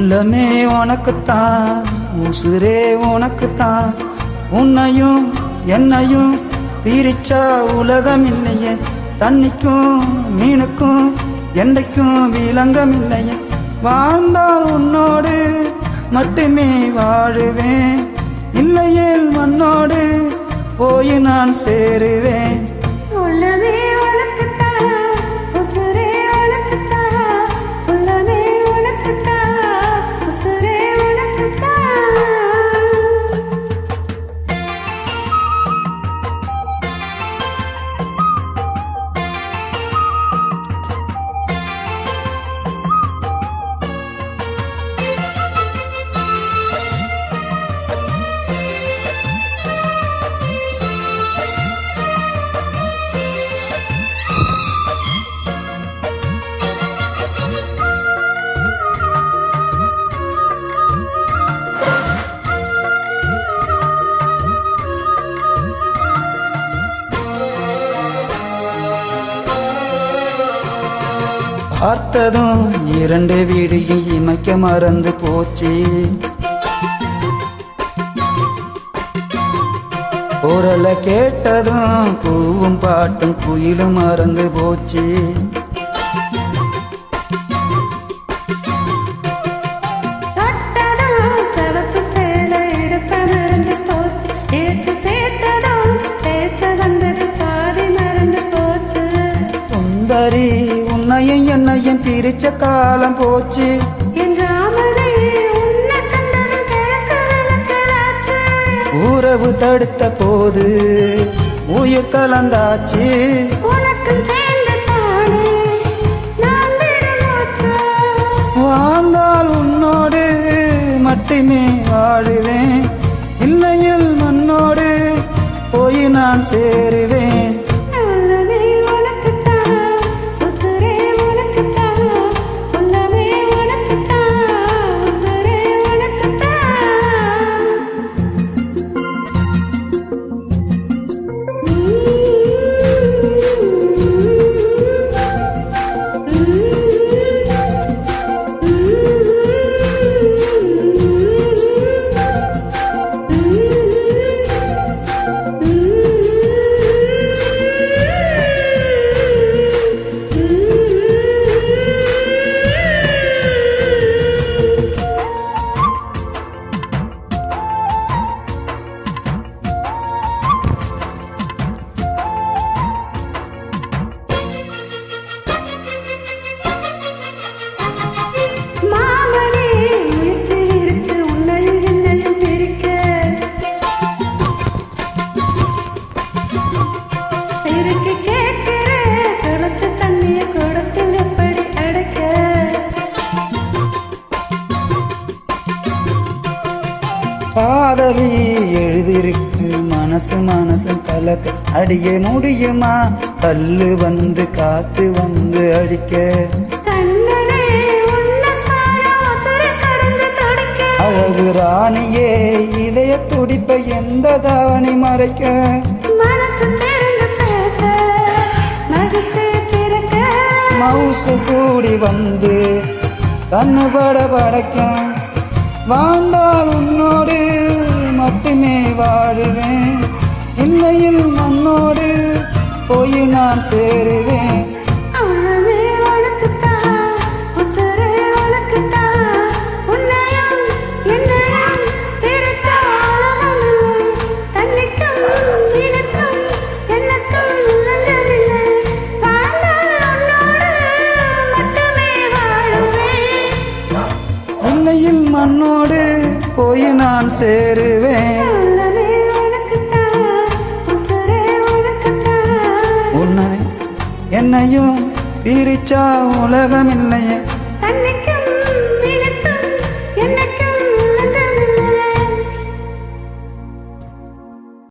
உள்ளமே உனக்குத்தான், உசுரே உனக்குத்தான். உன்னையும் என்னையும் பிரிச்சா உலகம் இல்லையே. தண்ணிக்கும் மீனுக்கும் என்றைக்கும் விலங்கம் இல்லையே. வாழ்ந்தால் உன்னோடு மட்டுமே வாழுவேன், இல்லையேல் மண்ணோடு போய் நான் சேருவேன். பார்த்ததும் 2 வீடியும் இமைக்க மறந்து போச்சு. குரல கேட்டதும் கூவும் பாட்டும் குயிலும் மறந்து போச்சு. சுந்தரி உன்னையும் என்னையும் பிரிச்ச காலம் போச்சு. உறவு தடுத்த போது உயிர் கலந்தாச்சு. வாழ்ந்தால் உன்னோடு மட்டுமே வாழுவேன், இல்லையில் மண்ணோடு போய் நான் சேருவேன். காதலி எழுதிருக்கு மனசு கலக்க. அடிய முடியுமா கல்லு வந்து காத்து வந்து அடிக்க. அழகு ராணியே இதய துடிப்பை எந்த தாவணி மறைக்க. மவுசு கூடி வந்து கண்ணு பட படைக்க. வாழ்ந்தால் உன்னோடு மட்டுமே வாழுவேன், இல்லையில் மண்ணோடு போய் நான் சேருவேன். இல்லையில் மண்ணோடு போய் நான் சேருவேன். உன்னை என்னையும் பிரிச்சா உலகம் இல்லையே.